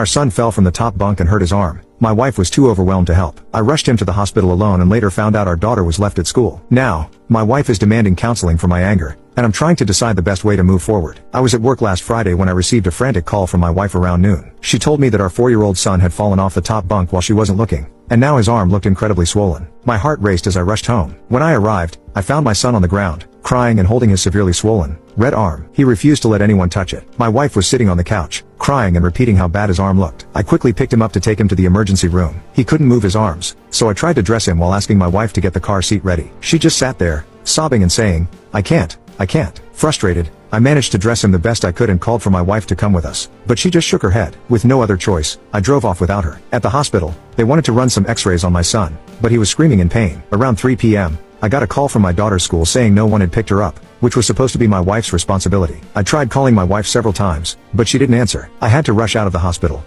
Our son fell from the top bunk and hurt his arm. My wife was too overwhelmed to help. I rushed him to the hospital alone and later found out our daughter was left at school. Now, my wife is demanding counseling for my anger, and I'm trying to decide the best way to move forward. I was at work last Friday when I received a frantic call from my wife around noon. She told me that our 4-year-old son had fallen off the top bunk while she wasn't looking, and now his arm looked incredibly swollen. My heart raced as I rushed home. When I arrived, I found my son on the ground, crying and holding his severely swollen, red arm. He refused to let anyone touch it. My wife was sitting on the couch, crying and repeating how bad his arm looked. I quickly picked him up to take him to the emergency room. He couldn't move his arms, so I tried to dress him while asking my wife to get the car seat ready. She just sat there, sobbing and saying, I can't. Frustrated, I managed to dress him the best I could and called for my wife to come with us, but she just shook her head. With no other choice, I drove off without her. At the hospital, they wanted to run some x-rays on my son, but he was screaming in pain. Around 3 p.m., I got a call from my daughter's school saying no one had picked her up, which was supposed to be my wife's responsibility. I tried calling my wife several times, but she didn't answer. I had to rush out of the hospital.